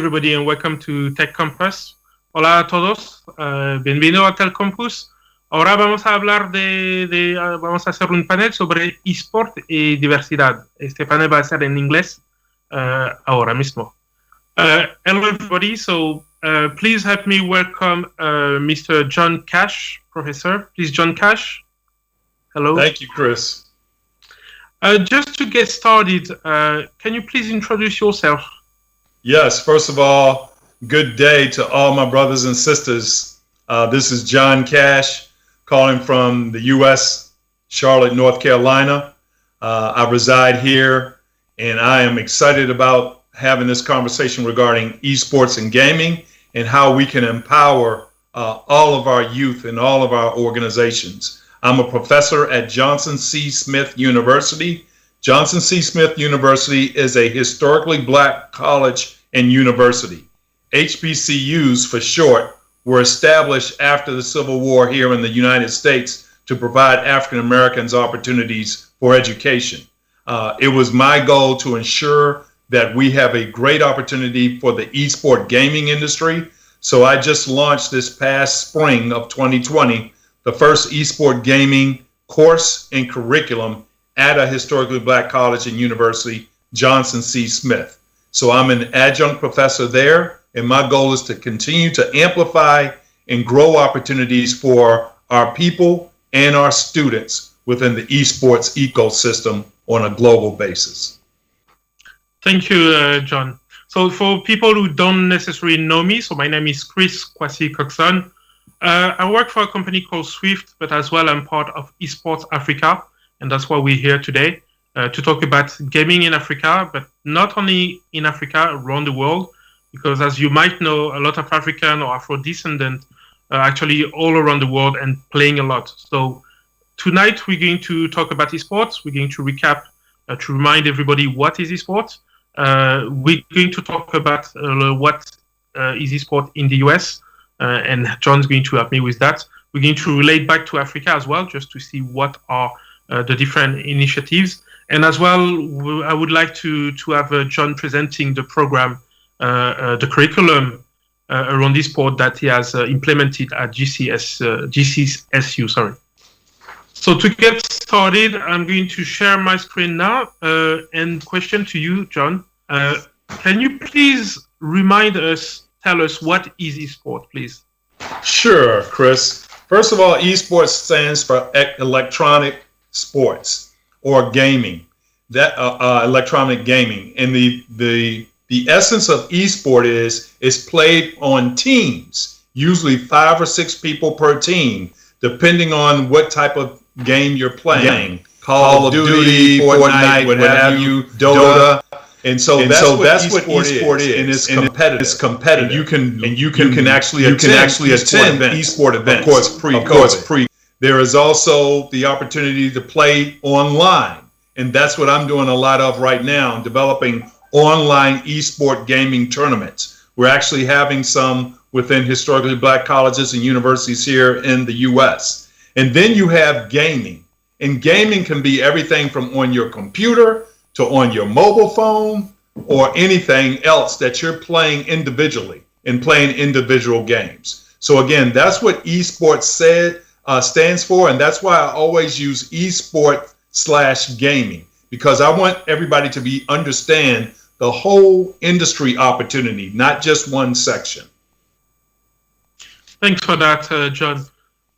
everybody, and welcome to Tech Campus. Hola a todos, bienvenido a Tech Campus. Ahora vamos a hablar vamos a hacer un panel sobre eSport y diversidad. Este panel va a ser en inglés ahora mismo. Hello everybody, so please help me welcome Mr. John Cash, Professor. Please, John Cash. Hello. Thank you, Chris. Just to get started, can you please introduce yourself? Yes, first of all, good day to all my brothers and sisters. This is John Cash calling from the U.S., Charlotte, North Carolina. I reside here, and I am excited about having this conversation regarding esports and gaming and how we can empower all of our youth and all of our organizations. I'm a professor at Johnson C. Smith University. Johnson C. Smith University is a historically black college and university. HBCUs, for short, were established after the Civil War here in the United States to provide African Americans opportunities for education. It was my goal to ensure that we have a great opportunity for the esport gaming industry. So I just launched this past spring of 2020 the first esport gaming course and curriculum at a historically black college and university, Johnson C. Smith. So I'm an adjunct professor there, and my goal is to continue to amplify and grow opportunities for our people and our students within the esports ecosystem on a global basis. Thank you, John. So for people who don't necessarily know me, so my name is Chris Cokson. I work for a company called SWYFT, but as well I'm part of Esports Africa, and that's why we're here today to talk about gaming in Africa, but not only in Africa, around the world, because as you might know, a lot of African or Afro-descendant are actually all around the world and playing a lot. So tonight we're going to talk about esports. We're going to recap to remind everybody what is esports. We're going to talk about what is esport in the US. And John's going to help me with that. We're going to relate back to Africa as well, just to see what are the different initiatives. And as well, I would like to have John presenting the program, the curriculum around esport that he has implemented at JCSU. Sorry. So to get started, I'm going to share my screen now. And question to you, John. Can you please tell us what is esport, please? Sure, Chris. First of all, esports stands for electronic sports or gaming. That electronic gaming, and the essence of esport is played on teams, usually 5 or 6 people per team, depending on what type of game you're playing. Call of Duty, Fortnite, what have you, Dota. And so that's what esport is, and it's competitive. It's competitive. And you can actually attend esport events. Of course, pre. There is also the opportunity to play online, and that's what I'm doing a lot of right now, developing online esport gaming tournaments. We're actually having some within historically black colleges and universities here in the U.S. And then you have gaming, and gaming can be everything from on your computer to on your mobile phone or anything else that you're playing individually and playing individual games. So again, that's what esports stands for, and that's why I always use esport/gaming, because I want everybody to understand the whole industry opportunity, not just one section. Thanks for that, John.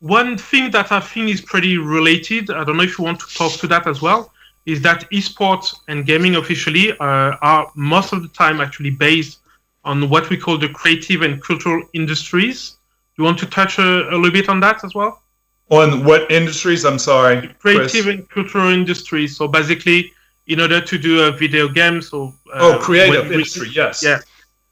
One thing that I think is pretty related, I don't know if you want to talk to that as well, is that esports and gaming officially are most of the time actually based on what we call the creative and cultural industries. You want to touch a little bit on that as well? On what industries? I'm sorry, creative and cultural industries. So basically, in order to do a video game, creative industry, yes. Yeah.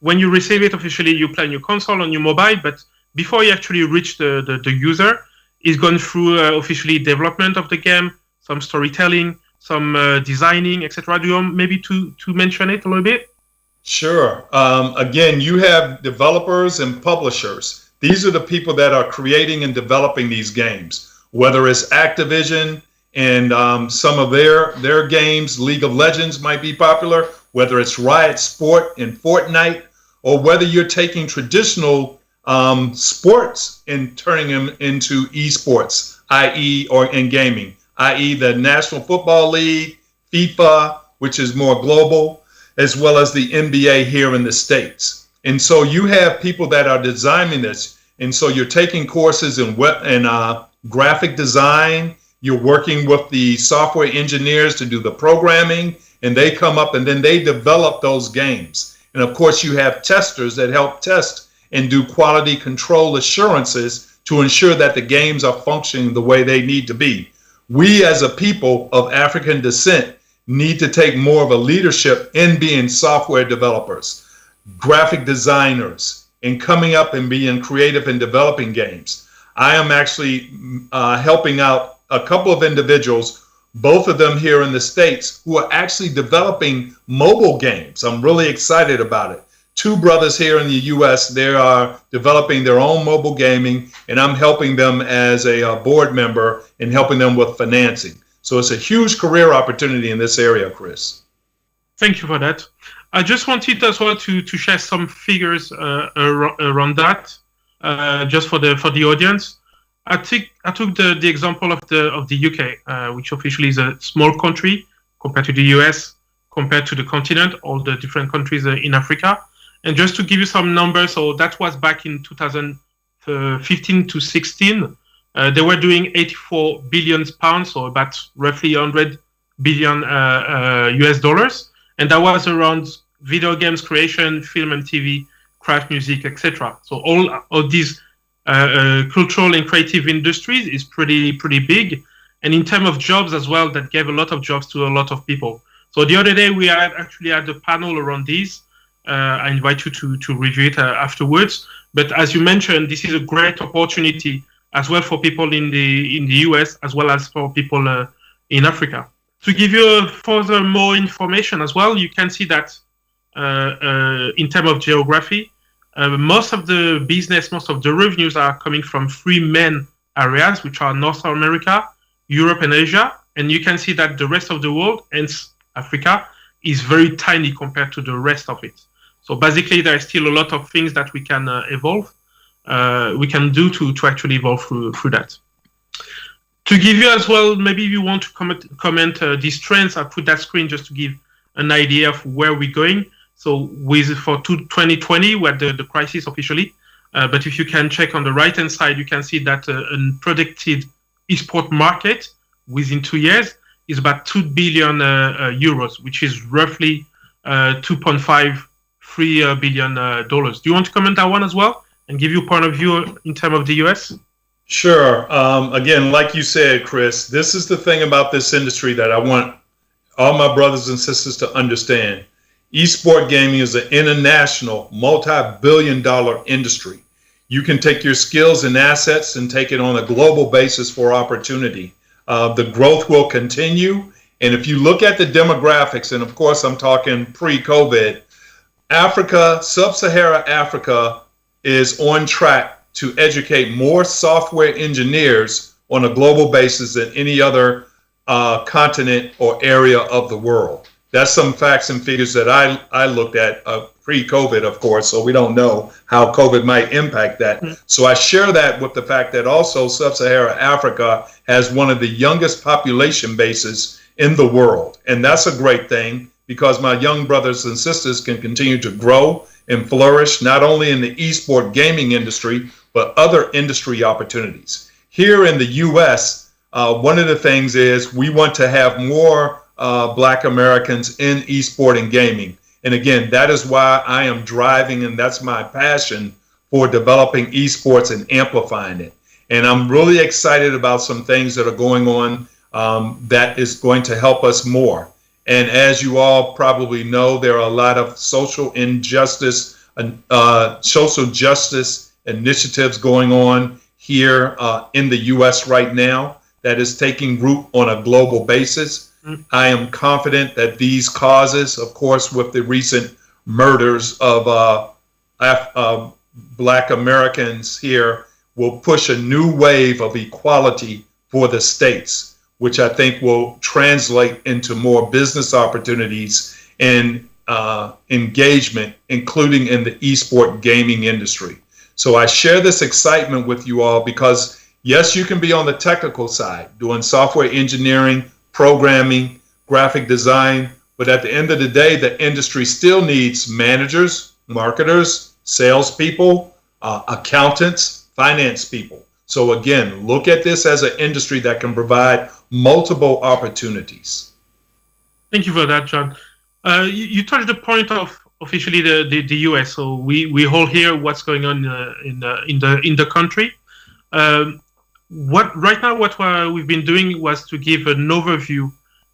When you receive it officially, you play on your console, on your mobile, but before you actually reach the user, it's gone through officially development of the game, some storytelling, some designing, etc. Do you want maybe to mention it a little bit? Sure. Again, you have developers and publishers. These are the people that are creating and developing these games, whether it's Activision and some of their games, League of Legends might be popular, whether it's Riot Sport and Fortnite, or whether you're taking traditional sports and turning them into esports, i.e. or in gaming, i.e. the National Football League, FIFA, which is more global, as well as the NBA here in the States. And so you have people that are designing this. And so you're taking courses in graphic design, you're working with the software engineers to do the programming, and they come up and then they develop those games. And of course you have testers that help test and do quality control assurances to ensure that the games are functioning the way they need to be. We as a people of African descent need to take more of a leadership in being software developers, graphic designers, and coming up and being creative and developing games. I am actually helping out a couple of individuals, both of them here in the States, who are actually developing mobile games. I'm really excited about it. Two brothers here in the US, they are developing their own mobile gaming, and I'm helping them as a board member and helping them with financing. So it's a huge career opportunity in this area, Chris. Thank you for that. I just wanted as well to share some figures around that, just for the audience. I took the example of the UK, which officially is a small country compared to the US, compared to the continent, all the different countries in Africa. And just to give you some numbers, so that was back in 2015 to 16. They were doing 84 billion pounds, or about roughly 100 billion US dollars. And that was around video games creation, film and TV, craft music, etc. So all of these cultural and creative industries is pretty big. And in terms of jobs as well, that gave a lot of jobs to a lot of people. So the other day we actually had a panel around these. I invite you to review it afterwards. But as you mentioned, this is a great opportunity as well for people in the US as well as for people in Africa. To give you further more information as well, you can see that in terms of geography, most of the business, most of the revenues are coming from three main areas, which are North America, Europe, and Asia. And you can see that the rest of the world, hence Africa, is very tiny compared to the rest of it. So basically, there are still a lot of things that we can evolve, we can do to actually evolve through that. To give you as well, maybe if you want to comment these trends, I put that screen just to give an idea of where we're going. So for 2020, we had the crisis officially, but if you can check on the right-hand side, you can see that a predicted esport market within 2 years is about 2 billion euros, which is roughly 2.53 billion dollars. Do you want to comment that one as well and give your point of view in terms of the US? Sure. Again, like you said, Chris, this is the thing about this industry that I want all my brothers and sisters to understand. Esport gaming is an international, multi-billion-dollar industry. You can take your skills and assets and take it on a global basis for opportunity. The growth will continue. And if you look at the demographics, and of course I'm talking pre-COVID, Africa, sub-Saharan Africa is on track to educate more software engineers on a global basis than any other continent or area of the world. That's some facts and figures that I looked at pre-COVID, of course, so we don't know how COVID might impact that. So I share that with the fact that also sub-Saharan Africa has one of the youngest population bases in the world. And that's a great thing because my young brothers and sisters can continue to grow and flourish, not only in the esport gaming industry, but other industry opportunities. Here in the US, one of the things is we want to have more Black Americans in esport and gaming. And again, that is why I am driving, and that's my passion for developing esports and amplifying it. And I'm really excited about some things that are going on that is going to help us more. And as you all probably know, there are a lot of social injustice, social justice initiatives going on here in the U.S. right now that is taking root on a global basis. I am confident that these causes, of course, with the recent murders of Black Americans here, will push a new wave of equality for the states, which I think will translate into more business opportunities and engagement, including in the esport gaming industry. So I share this excitement with you all because, yes, you can be on the technical side doing software engineering, programming, graphic design, but at the end of the day, the industry still needs managers, marketers, salespeople, accountants, finance people. So again, look at this as an industry that can provide multiple opportunities. Thank you for that, John. You touched the point of officially the US. So we all hear what's going on in the country. Right now what we've been doing was to give an overview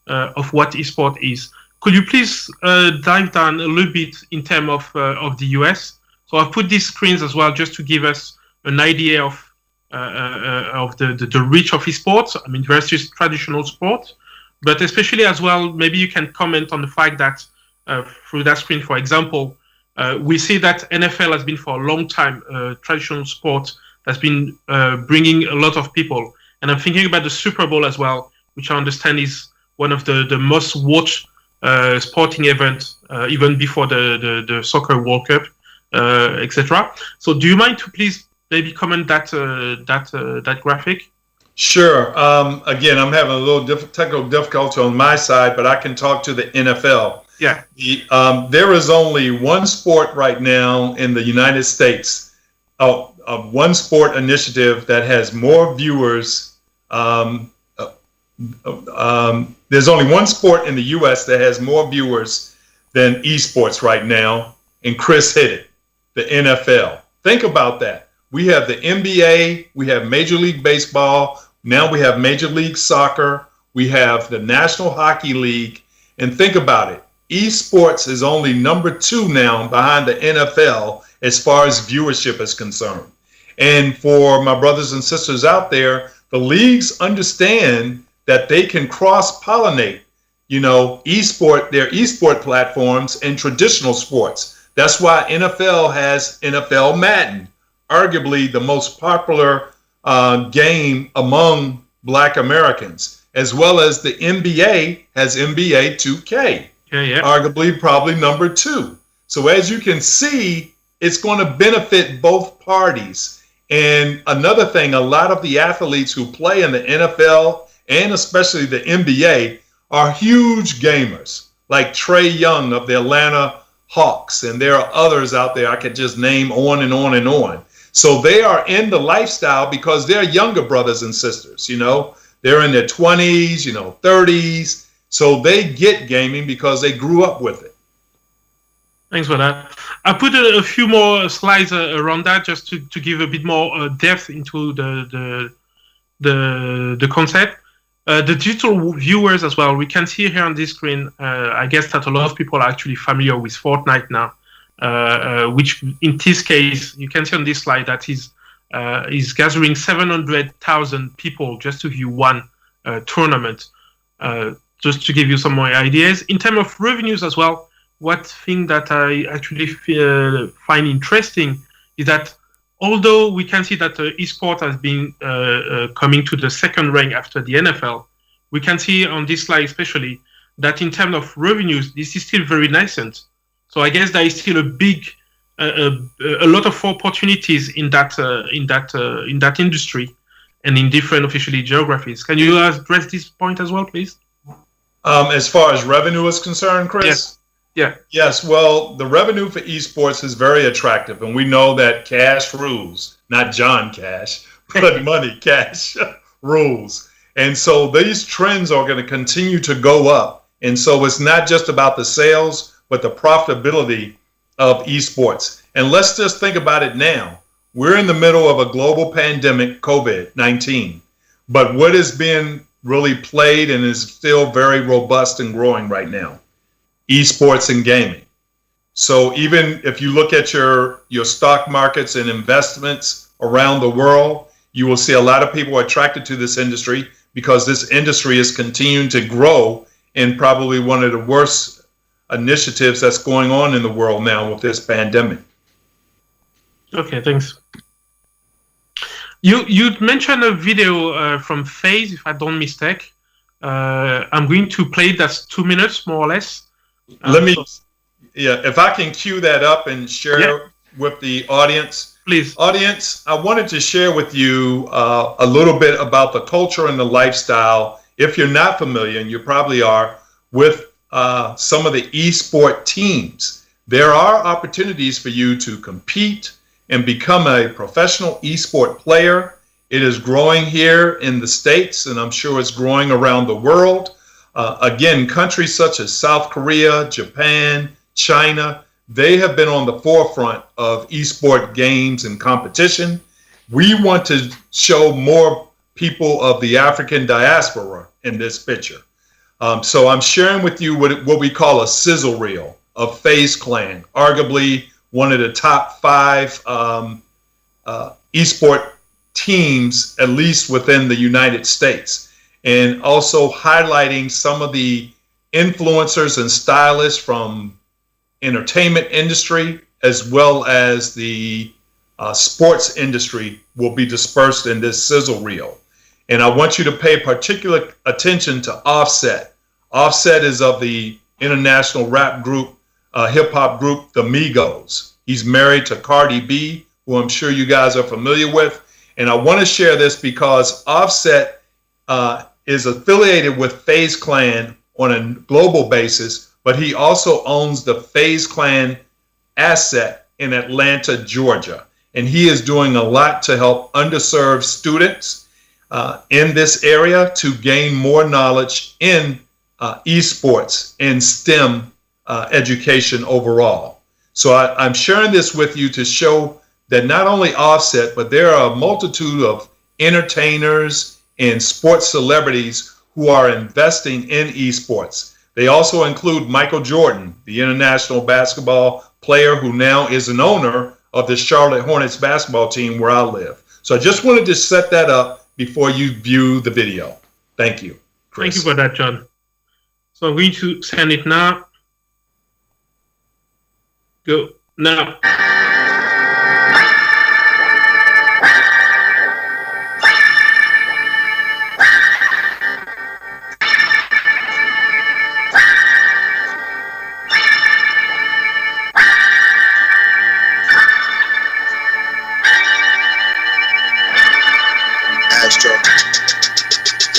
of what esport is. Could you please dive down a little bit in terms of the US? So I've put these screens as well just to give us an idea of the reach of esports. I mean, versus traditional sports, but especially as well, maybe you can comment on the fact that through that screen, for example, we see that NFL has been for a long time traditional sport that's been bringing a lot of people. And I'm thinking about the Super Bowl as well, which I understand is one of the most watched sporting events, even before the Soccer World Cup, etc. So do you mind to please maybe comment that graphic? Sure. Again, I'm having a little technical difficulty on my side, but I can talk to the NFL. Yeah. There is only one sport right now in the United States, one sport initiative that has more viewers. There's only one sport in the U.S. that has more viewers than esports right now, and Chris hit it, the NFL. Think about that. We have the NBA, we have Major League Baseball, now we have Major League Soccer, we have the National Hockey League, and think about it. Esports is only number 2 now behind the NFL as far as viewership is concerned. And for my brothers and sisters out there, the leagues understand that they can cross-pollinate, their esport platforms and traditional sports. That's why NFL has NFL Madden, arguably the most popular game among Black Americans, as well as the NBA has NBA 2K, arguably probably number 2. So as you can see, it's going to benefit both parties. And another thing, a lot of the athletes who play in the NFL and especially the NBA are huge gamers, like Trey Young of the Atlanta Hawks, and there are others out there I could just name on and on and on. So they are in the lifestyle because they're younger brothers and sisters, they're in their 20s, 30s. So they get gaming because they grew up with it. Thanks for that. I put a few more slides around that just to give a bit more depth into the concept. The digital viewers as well, we can see here on this screen, I guess that a lot of people are actually familiar with Fortnite now. Which in this case, you can see on this slide that is gathering 700,000 people just to view one tournament, just to give you some more ideas. In terms of revenues as well, one thing that I actually find interesting is that although we can see that esport has been coming to the second rank after the NFL, we can see on this slide especially that in terms of revenues, this is still very nascent. So I guess there is still a lot of opportunities in that industry and in different officially geographies. Can you address this point as well, please? As far as revenue is concerned, Chris? Yes. Yeah. Yes. Well, the revenue for esports is very attractive, and we know that cash rules, not John Cash, but money, cash rules. And so these trends are going to continue to go up. And so it's not just about the sales, but the profitability of esports. And let's just think about it now. We're in the middle of a global pandemic, COVID-19, but what is being really played and is still very robust and growing right now? Esports and gaming. So even if you look at your stock markets and investments around the world, you will see a lot of people attracted to this industry because this industry is continuing to grow in probably one of the worst initiatives that's going on in the world now with this pandemic. Okay, thanks. You mentioned a video from FaZe, if I don't mistake. I'm going to play that's 2 minutes, more or less. Yeah, if I can cue that up and share with the audience. Please. Audience, I wanted to share with you a little bit about the culture and the lifestyle. If you're not familiar, and you probably are, with some of the esport teams, there are opportunities for you to compete and become a professional esport player. It is growing here in the States, and I'm sure it's growing around the world. Again, countries such as South Korea, Japan, China, they have been on the forefront of esport games and competition. We want to show more people of the African diaspora in this picture. So I'm sharing with you what we call a sizzle reel of FaZe Clan, arguably one of the top 5 esport teams, at least within the United States, and also highlighting some of the influencers and stylists from entertainment industry, as well as the sports industry, will be dispersed in this sizzle reel. And I want you to pay particular attention to Offset. Offset is of the international rap group, hip hop group, the Migos. He's married to Cardi B, who I'm sure you guys are familiar with. And I want to share this because Offset is affiliated with FaZe Clan on a global basis, but he also owns the FaZe Clan asset in Atlanta, Georgia. And he is doing a lot to help underserved students in this area to gain more knowledge in esports and STEM education overall. So I'm sharing this with you to show that not only Offset, but there are a multitude of entertainers and sports celebrities who are investing in esports. They also include Michael Jordan, the international basketball player who now is an owner of the Charlotte Hornets basketball team where I live. So I just wanted to set that up before you view the video. Thank you, Chris. Thank you for that, John. So I'm going to send it now. Go now.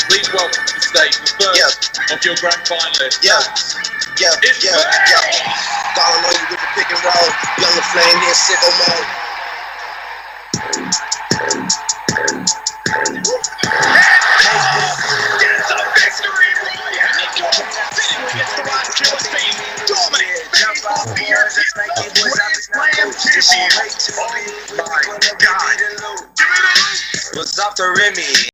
Please welcome to the stage the first of your grand finalists. Calling on you with the pick and roll. Younger flame here, sicko mode. It's a victory, Roy. And the fitting against the right killer team. Dominant, the years is the Grand Slam champion. My God. What's up to Remy?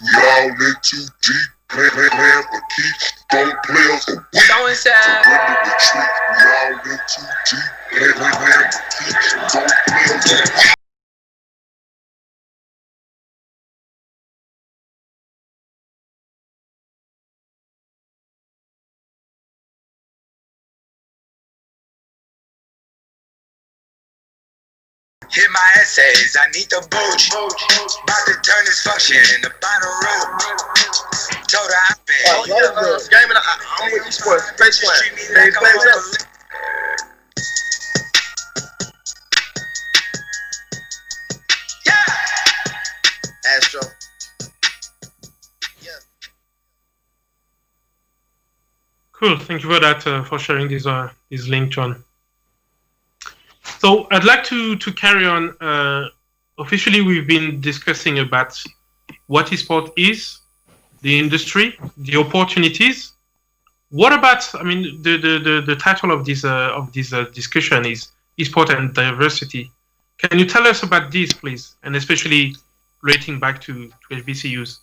Y'all in too deep, plan for keeps, don't play us a week. Don't inside. When the retreat, y'all in too deep, plan for keeps, don't play us a week. Hit my essays, I need the booch. About to turn this function into binary. Told her I've been. Gaming, I'm with esports. FaZe Clan. Yeah. Astro. Cool. Thank you for that, for sharing this link, John. So I'd like to carry on. Officially, we've been discussing about what eSport is, the industry, the opportunities. What about? I mean, the title of this discussion is eSport and diversity. Can you tell us about this, please, and especially relating back to HBCUs?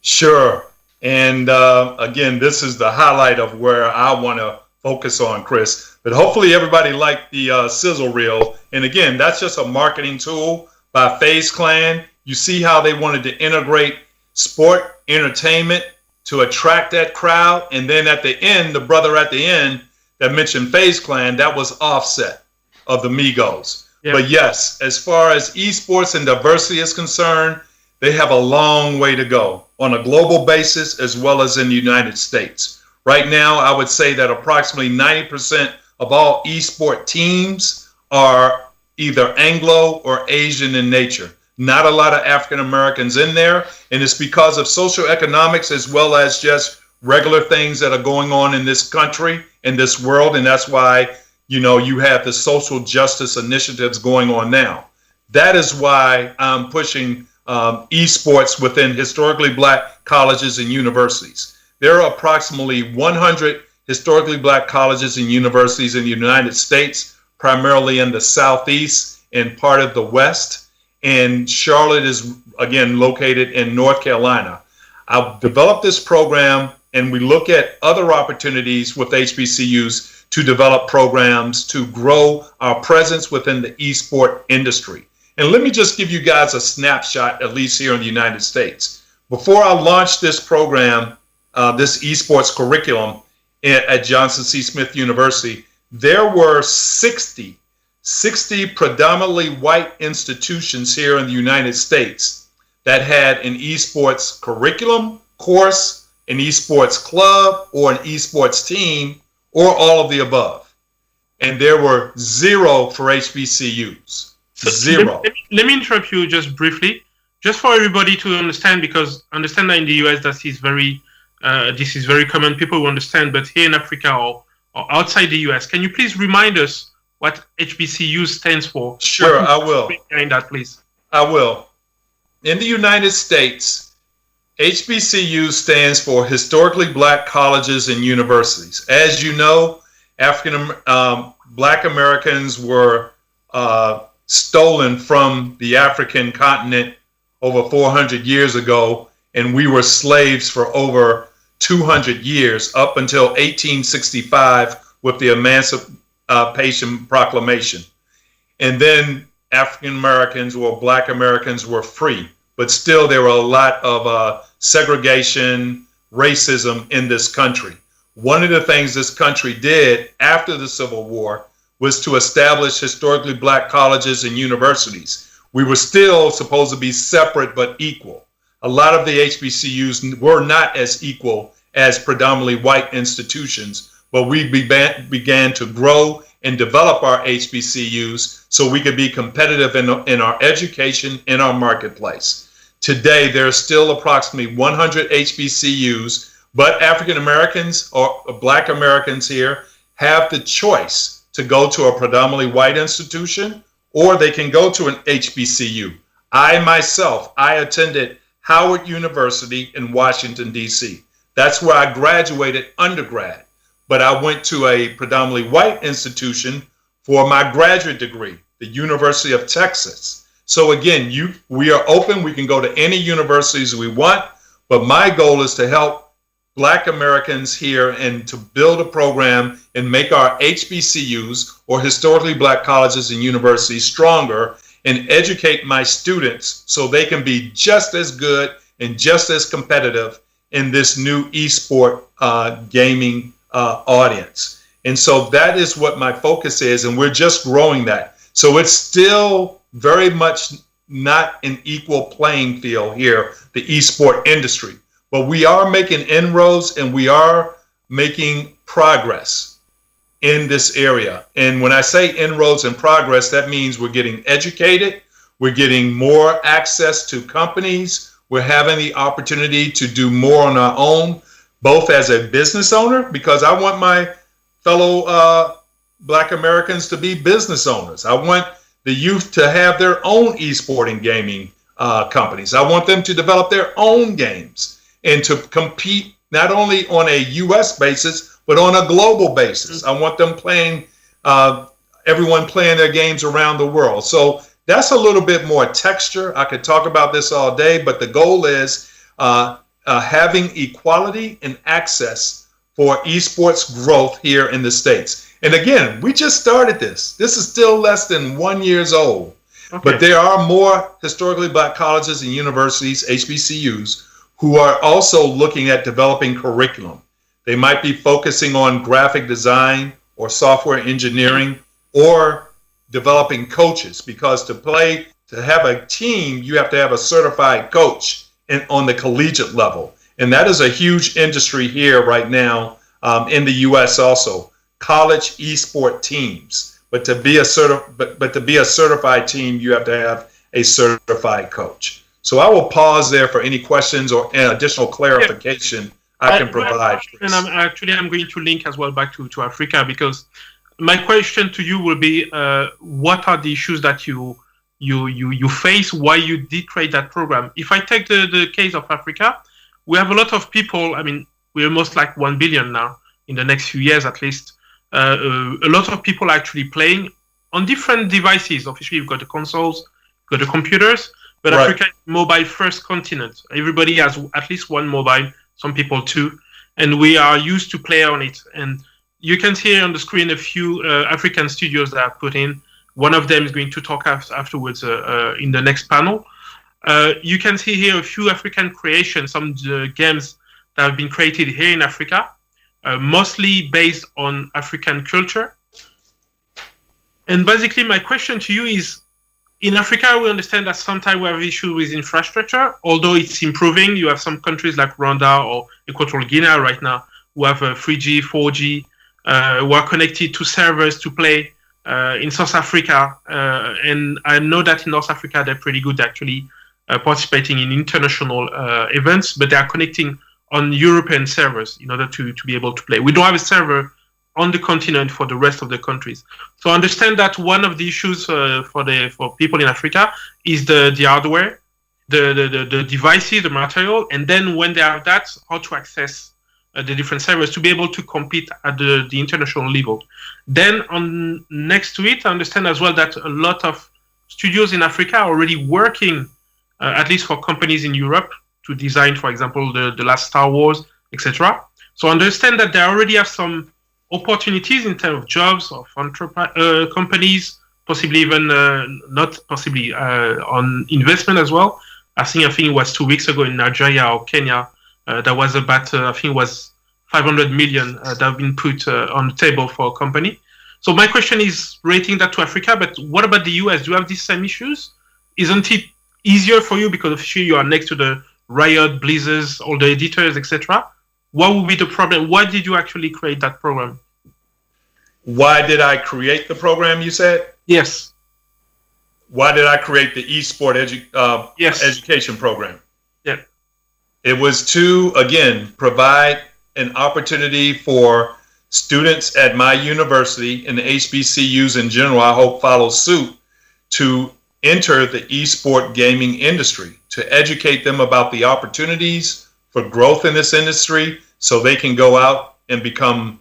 Sure. And again, this is the highlight of where I want to focus on, Chris. But hopefully everybody liked the sizzle reel. And again, that's just a marketing tool by FaZe Clan. You see how they wanted to integrate sport, entertainment to attract that crowd. And then at the end, the brother at the end that mentioned FaZe Clan, that was Offset of the Migos. Yeah. But yes, as far as esports and diversity is concerned, they have a long way to go on a global basis as well as in the United States. Right now, I would say that approximately 90% of all esport teams are either Anglo or Asian in nature. Not a lot of African Americans in there, and it's because of social economics as well as just regular things that are going on in this country, in this world, and that's why, you know, you have the social justice initiatives going on now. That is why I'm pushing esports within historically black colleges and universities. There are approximately 100 historically black colleges and universities in the United States, primarily in the Southeast and part of the West. And Charlotte is, again, located in North Carolina. I've developed this program, and we look at other opportunities with HBCUs to develop programs to grow our presence within the esport industry. And let me just give you guys a snapshot, at least here in the United States. Before I launched this program, this esports curriculum at Johnson C. Smith University, there were 60 predominantly white institutions here in the United States that had an esports curriculum, course, an esports club, or an esports team, or all of the above. And there were 0 for HBCUs. Zero. Let me interrupt you just briefly, just for everybody to understand, because understand that in the US this is very common. People will understand, but here in Africa or outside the US, can you please remind us what HBCU stands for? Sure, I will. Behind that, please. I will. In the United States, HBCU stands for Historically Black Colleges and Universities. As you know, Black Americans were stolen from the African continent over 400 years ago, and we were slaves for over 200 years, up until 1865 with the Emancipation Proclamation. And then African Americans or Black Americans were free, but still there were a lot of segregation, racism in this country. One of the things this country did after the Civil War was to establish historically black colleges and universities. We were still supposed to be separate but equal. A lot of the HBCUs were not as equal as predominantly white institutions, but we began to grow and develop our HBCUs so we could be competitive in our education, in our marketplace. Today, there are still approximately 100 HBCUs, but African Americans or Black Americans here have the choice to go to a predominantly white institution, or they can go to an HBCU. I attended Howard University in Washington, D.C. That's where I graduated undergrad, but I went to a predominantly white institution for my graduate degree, the University of Texas. So again, we are open. We can go to any universities we want, but my goal is to help Black Americans here and to build a program and make our HBCUs or historically black colleges and universities stronger and educate my students so they can be just as good and just as competitive in this new esport gaming audience. And so that is what my focus is, and we're just growing that. So it's still very much not an equal playing field here, the esport industry. But we are making inroads and we are making progress in this area. And when I say inroads and progress, that means we're getting educated, we're getting more access to companies, we're having the opportunity to do more on our own, both as a business owner, because I want my fellow Black Americans to be business owners. I want the youth to have their own esporting gaming companies. I want them to develop their own games and to compete not only on a U.S. basis, but on a global basis. I want them playing, everyone playing their games around the world. So that's a little bit more texture. I could talk about this all day, but the goal is having equality and access for esports growth here in the States. And again, we just started this. This is still less than 1 year old. Okay. But there are more historically black colleges and universities, HBCUs, who are also looking at developing curriculum. They might be focusing on graphic design or software engineering or developing coaches, because to have a team, you have to have a certified coach on the collegiate level. And that is a huge industry here right now in the U.S. also, college esport teams. But to be a certified team, you have to have a certified coach. So I will pause there for any questions or additional clarification I can provide. And I'm going to link as well back to Africa, because my question to you will be, what are the issues that you face, why you did create that program? If I take the case of Africa, we have a lot of people. I mean, we're almost like 1 billion now in the next few years at least. A lot of people are actually playing on different devices. Obviously, you've got the consoles, you've got the computers, but right. Africa is a mobile-first continent. Everybody has at least one mobile, some people two, and we are used to play on it. And you can see on the screen a few African studios that I've put in. One of them is going to talk afterwards in the next panel. You can see here a few African creations, some games that have been created here in Africa, mostly based on African culture. And basically, my question to you is, in Africa, we understand that sometimes we have issues with infrastructure, although it's improving. You have some countries like Rwanda or Equatorial Guinea right now who have 3G, 4G, who are connected to servers to play. In South Africa, and I know that in North Africa, they're pretty good actually participating in international events, but they are connecting on European servers in order to be able to play. We don't have a server on the continent for the rest of the countries. So I understand that one of the issues for people in Africa is the hardware, the devices, the material, and then when they have that, how to access the different servers to be able to compete at the international level. Then on next to it, I understand as well that a lot of studios in Africa are already working, at least for companies in Europe, to design, for example, the last Star Wars, etc. So I understand that they already have some opportunities in terms of jobs of companies, possibly even not possibly on investment as well. I think it was 2 weeks ago in Nigeria or Kenya. That was about, I think it was 500 million that have been put on the table for a company. So my question is relating that to Africa, but what about the US? Do you have these same issues? Isn't it easier for you because officially you are next to the Riot, Blizzards, all the editors, etc.? What would be the problem? Why did you actually create that program? Why did I create the program, you said? Yes. Why did I create the eSport education program? Yeah. It was to, again, provide an opportunity for students at my university and the HBCUs in general, I hope follow suit, to enter the eSport gaming industry, to educate them about the opportunities for growth in this industry so they can go out and become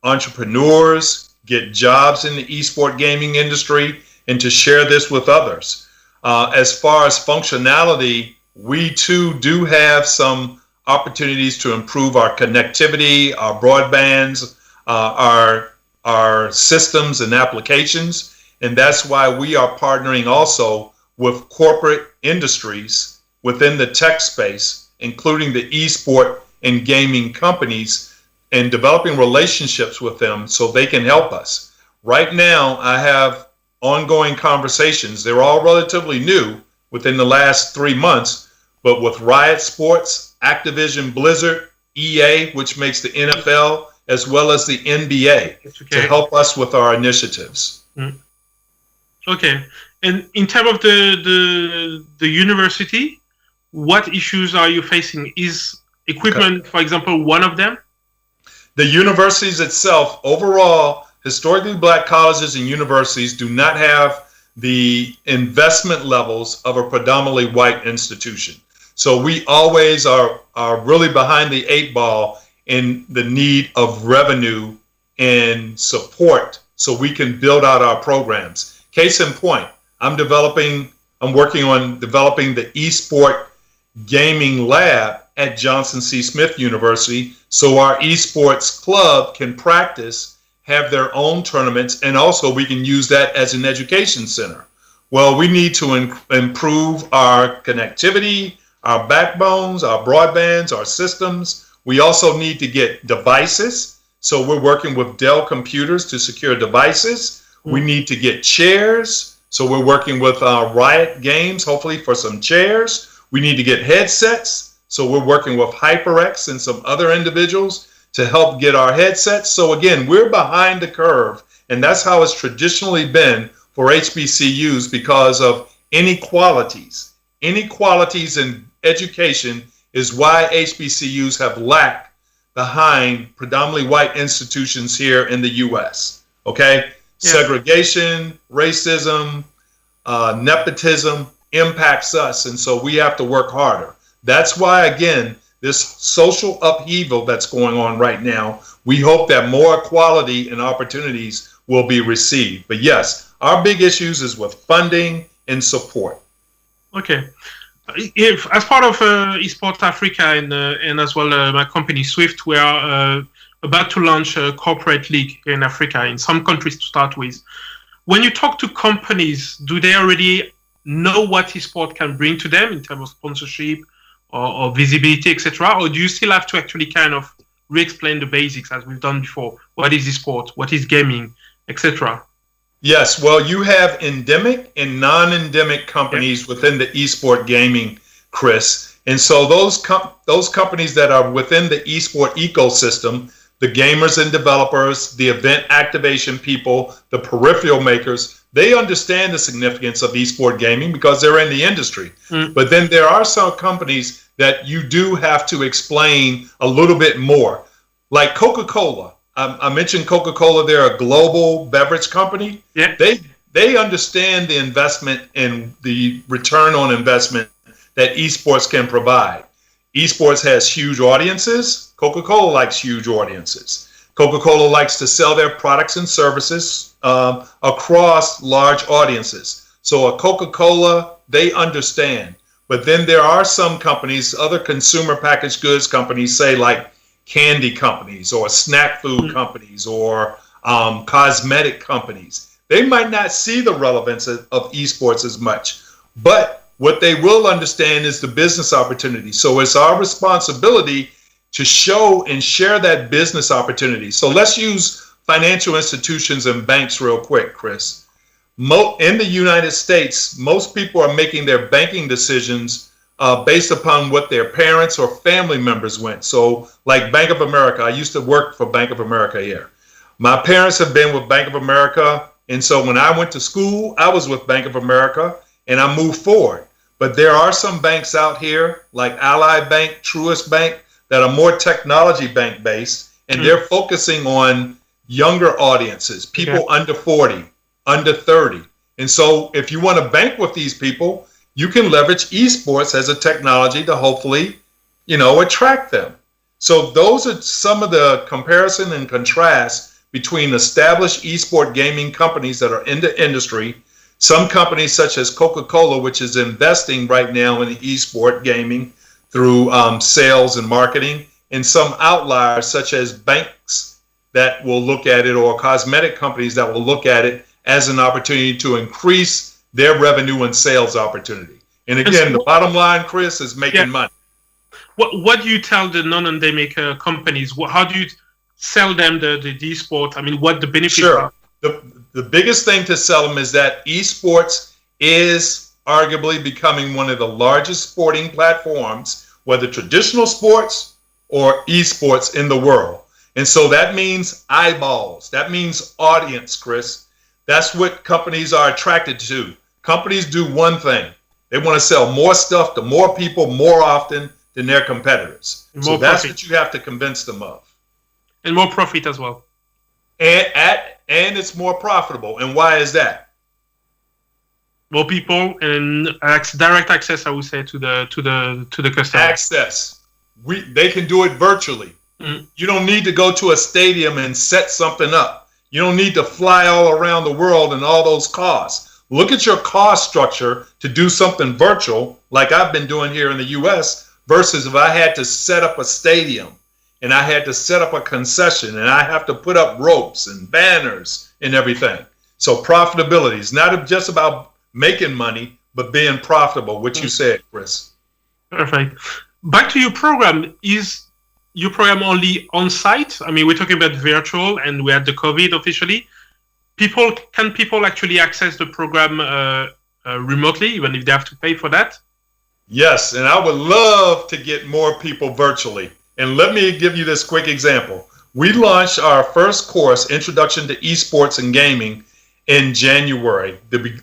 entrepreneurs, get jobs in the eSport gaming industry, and to share this with others. As far as functionality, we too do have some opportunities to improve our connectivity, our broadbands, our systems and applications. And that's why we are partnering also with corporate industries within the tech space, including the eSport and gaming companies, and developing relationships with them so they can help us. Right now, I have ongoing conversations. They're all relatively new within the last 3 months, but with Riot Sports, Activision Blizzard, EA, which makes the NFL, as well as the NBA, to help us with our initiatives. Okay. And in terms of the university, what issues are you facing? Is equipment, for example, one of them? The universities itself, overall, historically black colleges and universities do not have the investment levels of a predominantly white institution. So we always are really behind the 8 ball in the need of revenue and support so we can build out our programs. Case in point, I'm working on developing the eSport gaming lab at Johnson C. Smith University, so our esports club can practice, have their own tournaments, and also we can use that as an education center. Well, we need to improve our connectivity, our backbones, our broadbands, our systems. We also need to get devices. So we're working with Dell computers to secure devices. We need to get chairs. So we're working with Riot Games, hopefully for some chairs. We need to get headsets. So we're working with HyperX and some other individuals to help get our headsets. So again, we're behind the curve. And that's how it's traditionally been for HBCUs because of inequalities. Inequalities in education is why HBCUs have lagged behind predominantly white institutions here in the U.S. Okay? Yeah. Segregation, racism, nepotism impacts us, and so we have to work harder. That's why, again, this social upheaval that's going on right now, we hope that more equality and opportunities will be received. But yes, our big issues is with funding and support. Okay. If, as part of Esport Africa and as well my company SWYFT, we are about to launch a corporate league in Africa, in some countries to start with. When you talk to companies, do they already know what esport can bring to them in terms of sponsorship or visibility, etc.? Or do you still have to actually kind of re-explain the basics as we've done before? What is esport? What is gaming, etc.? Yes, well, you have endemic and non-endemic companies within the esport gaming, Chris. And so those companies that are within the esport ecosystem, the gamers and developers, the event activation people, the peripheral makers, they understand the significance of esport gaming because they're in the industry. But then there are some companies that you do have to explain a little bit more, like Coca-Cola. I mentioned Coca-Cola, they're a global beverage company. Yeah. They understand the investment and the return on investment that esports can provide. Esports has huge audiences. Coca-Cola likes huge audiences. Coca-Cola likes to sell their products and services across large audiences. So a Coca-Cola, they understand. But then there are some companies, other consumer packaged goods companies, say like candy companies or snack food companies or cosmetic companies. They might not see the relevance of esports as much, but what they will understand is the business opportunity. So it's our responsibility to show and share that business opportunity. So let's use financial institutions and banks real quick, Chris. In the United States, most people are making their banking decisions based upon what their parents or family members went. So like Bank of America, I used to work for Bank of America here. My parents have been with Bank of America. And so when I went to school, I was with Bank of America and I moved forward. But there are some banks out here like Ally Bank, Truist Bank, that are more technology bank based. And they're focusing on younger audiences, people under 40, under 30. And so if you want to bank with these people, you can leverage esports as a technology to hopefully, attract them. So those are some of the comparison and contrast between established esport gaming companies that are in the industry, some companies such as Coca-Cola, which is investing right now in the esport gaming through sales and marketing, and some outliers such as banks that will look at it or cosmetic companies that will look at it as an opportunity to increase their revenue and sales opportunity. And again, the bottom line, Chris, is making money. What do you tell the non-endemic companies? How do you sell them the esport? I mean, what the benefits are? The biggest thing to sell them is that esports is arguably becoming one of the largest sporting platforms, whether traditional sports or esports in the world. And so that means eyeballs. That means audience, Chris. That's what companies are attracted to. Companies do one thing. They want to sell more stuff to more people more often than their competitors. So that's what you have to convince them of. And more profit as well. And it's more profitable. And why is that? More people and direct access, I would say, to the customer. Access. They can do it virtually. You don't need to go to a stadium and set something up. You don't need to fly all around the world and all those costs. look at your cost structure to do something virtual like I've been doing here in the US versus if I had to set up a stadium and I had to set up a concession and I have to put up ropes and banners and everything. So profitability is not just about making money, but being profitable, what you said, Chris. Perfect. Back to your program. Is your program only on site? I mean, we're talking about virtual and we had the COVID officially. Can people actually access the program remotely, even if they have to pay for that? Yes, and I would love to get more people virtually. And let me give you this quick example. We launched our first course, Introduction to Esports and Gaming, in January,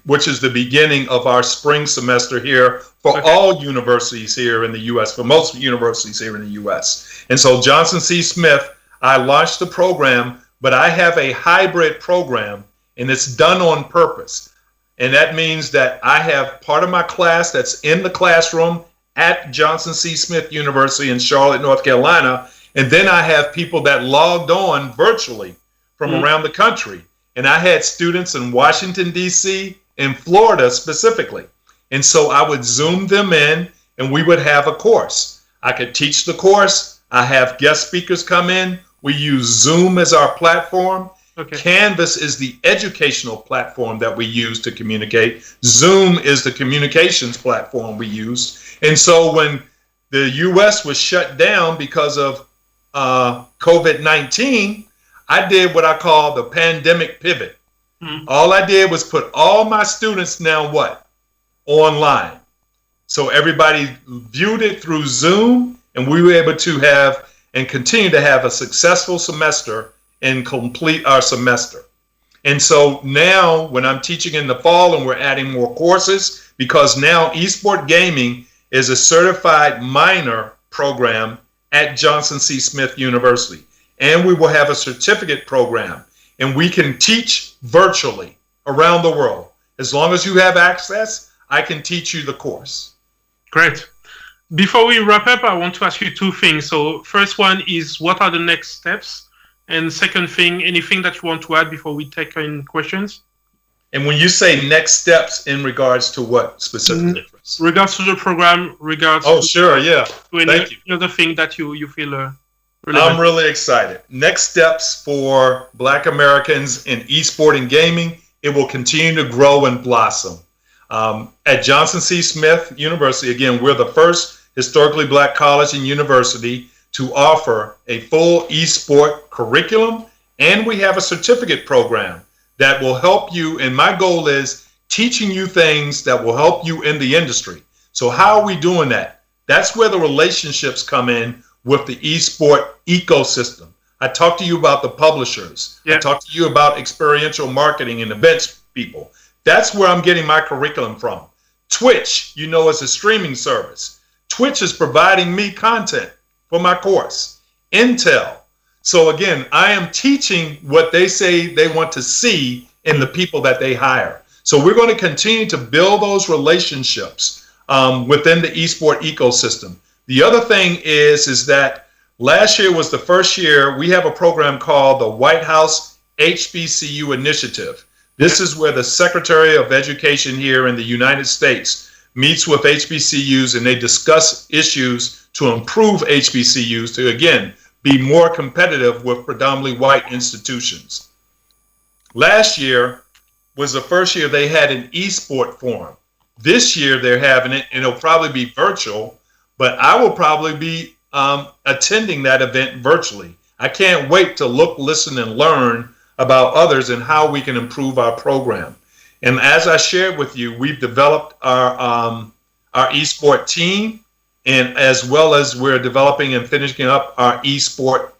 which is the beginning of our spring semester here for all universities here in the U.S., for most universities here in the U.S. And so Johnson C. Smith, I launched the program, but I have a hybrid program, and it's done on purpose. And that means that I have part of my class that's in the classroom at Johnson C. Smith University in Charlotte, North Carolina, and then I have people that logged on virtually from around the country. And I had students in Washington, D.C., and Florida specifically. And so I would Zoom them in, and we would have a course. I could teach the course. I have guest speakers come in. We use Zoom as our platform. Canvas is the educational platform that we use to communicate. Zoom is the communications platform we use. And so when the U.S. was shut down because of COVID-19, I did what I call the pandemic pivot. All I did was put all my students now online. So everybody viewed it through Zoom, and we were able to have and continue to have a successful semester and complete our semester. And so now when I'm teaching in the fall and we're adding more courses, because now Esport Gaming is a certified minor program at Johnson C. Smith University. And we will have a certificate program, and we can teach virtually around the world. As long as you have access, I can teach you the course. Great. Before we wrap up, I want to ask you two things. So first one is, what are the next steps? And second thing, anything that you want to add before we take in questions? And when you say next steps in regards to what specifically? Regards to the program, regards to any other thing that you feel relevant. I'm really excited. Next steps for Black Americans in esport and gaming, it will continue to grow and blossom. At Johnson C. Smith University, again, we're the first historically Black college and university to offer a full esport curriculum, and we have a certificate program that will help you, and my goal is teaching you things that will help you in the industry. So how are we doing that? That's where the relationships come in with the esport ecosystem. I talked to you about the publishers. I talked to you about experiential marketing and events people. That's where I'm getting my curriculum from. Twitch, is a streaming service. Twitch is providing me content for my course. Intel. So again, I am teaching what they say they want to see in the people that they hire. So we're going to continue to build those relationships within the esport ecosystem. The other thing is that last year was the first year we have a program called the White House HBCU Initiative. This is where the Secretary of Education here in the United States meets with HBCUs and they discuss issues to improve HBCUs to, again, be more competitive with predominantly white institutions. Last year was the first year they had an eSport forum. This year they're having it, and it'll probably be virtual, but I will probably be attending that event virtually. I can't wait to look, listen, and learn about others and how we can improve our program. And as I shared with you, we've developed our eSport team, and as well as we're developing and finishing up our eSport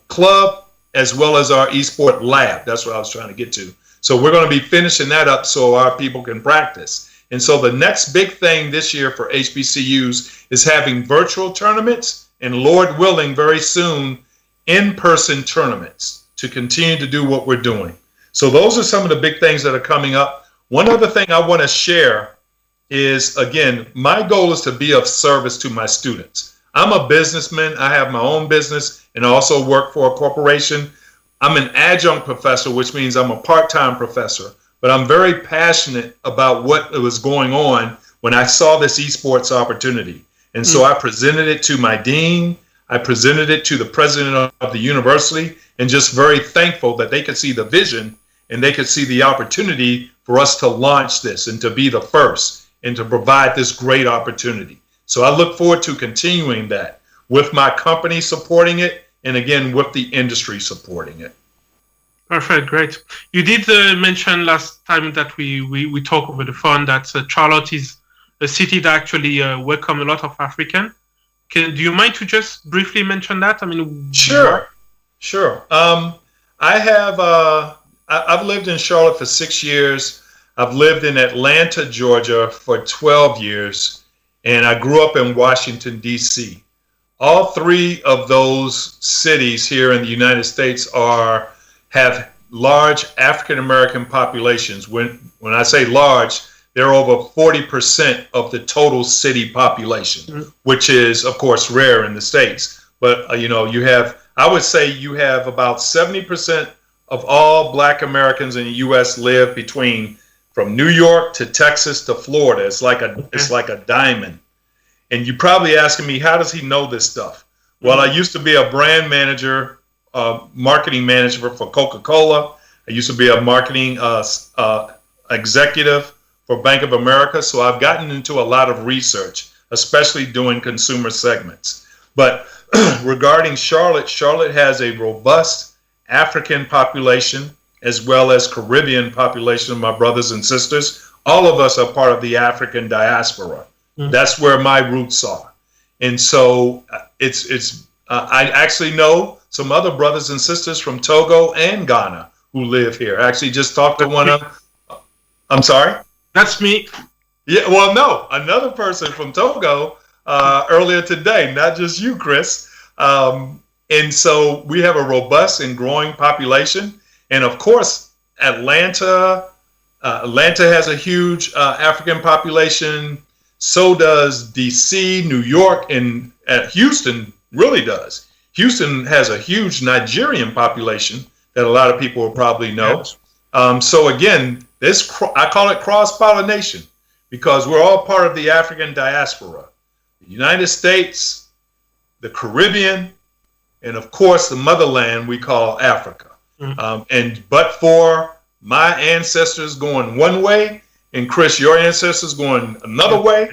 club, as well as our eSport lab. That's what I was trying to get to. So we're going to be finishing that up so our people can practice. And so the next big thing this year for HBCUs is having virtual tournaments and, Lord willing, very soon, in-person tournaments to continue to do what we're doing. So those are some of the big things that are coming up. One other thing I want to share is, again, my goal is to be of service to my students. I'm a businessman. I have my own business and I also work for a corporation. I'm an adjunct professor, which means I'm a part-time professor, but I'm very passionate about what was going on when I saw this esports opportunity. And so I presented it to my dean, I presented it to the president of the university, and just very thankful that they could see the vision and they could see the opportunity for us to launch this and to be the first and to provide this great opportunity. So I look forward to continuing that with my company supporting it, and again, with the industry supporting it. Perfect, great. You did mention last time that we talked over the phone that Charlotte is a city that actually welcomes a lot of African. Do you mind to just briefly mention that? I mean, Sure. I've lived in Charlotte for 6 years. I've lived in Atlanta, Georgia for 12 years, and I grew up in Washington, D.C. All three of those cities here in the United States have large African American populations. When I say large, they're over 40% of the total city population, which is, of course, rare in the States. But I would say you have about 70% of all Black Americans in the U.S. live from New York to Texas to Florida. It's like a diamond. And you're probably asking me, how does he know this stuff? Well, I used to be a brand manager, marketing manager for Coca-Cola. I used to be a marketing executive for Bank of America. So I've gotten into a lot of research, especially doing consumer segments. But regarding Charlotte, Charlotte has a robust African population as well as Caribbean population of my brothers and sisters. All of us are part of the African diaspora. That's where my roots are. And so I actually know some other brothers and sisters from Togo and Ghana who live here. I actually just talked to one of them. I'm sorry? That's me. Yeah, well, no, another person from Togo earlier today, not just you, Chris. And so we have a robust and growing population. And of course, Atlanta has a huge African population. So does DC, New York, and Houston really does. Houston has a huge Nigerian population that a lot of people will probably know. So again, I call it cross-pollination because we're all part of the African diaspora. The United States, the Caribbean, and of course the motherland we call Africa. But for my ancestors going one way, and Chris, your ancestors going another way,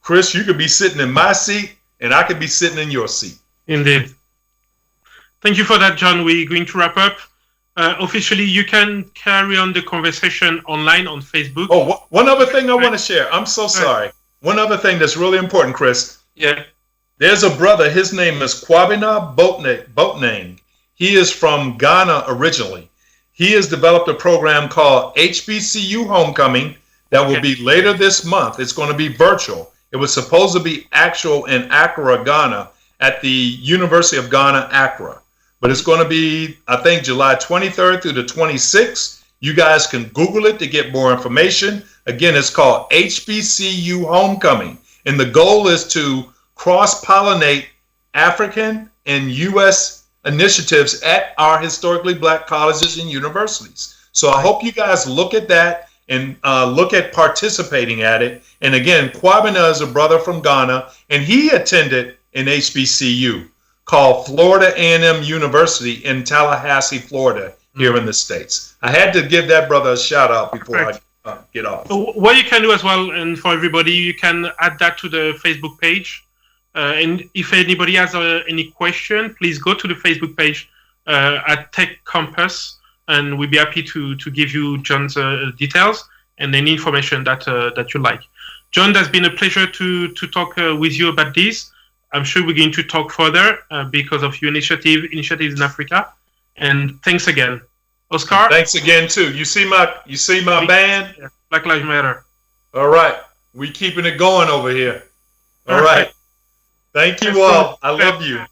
Chris, you could be sitting in my seat and I could be sitting in your seat. Indeed. Thank you for that, John. We're going to wrap up. Officially, you can carry on the conversation online on Facebook. Oh, one other thing I want to share. I'm so sorry. One other thing that's really important, Chris. Yeah. There's a brother. His name is Kwabena Boatnang. He is from Ghana originally. He has developed a program called HBCU Homecoming that will be later this month. It's going to be virtual. It was supposed to be actual in Accra, Ghana, at the University of Ghana, Accra. But it's going to be, I think, July 23rd through the 26th. You guys can Google it to get more information. Again, it's called HBCU Homecoming. And the goal is to cross-pollinate African and U.S. initiatives at our historically Black colleges and universities. So I hope you guys look at that and look at participating at it. And again, Kwabena is a brother from Ghana, and he attended an HBCU called Florida A&M University in Tallahassee, Florida, here in the States. I had to give that brother a shout out before I get off. So what you can do as well, and for everybody, you can add that to the Facebook page. And if anybody has any question, please go to the Facebook page at Tech Campus, and we'll be happy to give you John's details and any information that you like. John, that's been a pleasure to talk with you about this. I'm sure we're going to talk further because of your initiatives in Africa. And thanks again, Oscar. Thanks again too. You see my band? Yeah. Black Lives Matter. All right, we keeping it going over here. All right. Thank you all. I love you.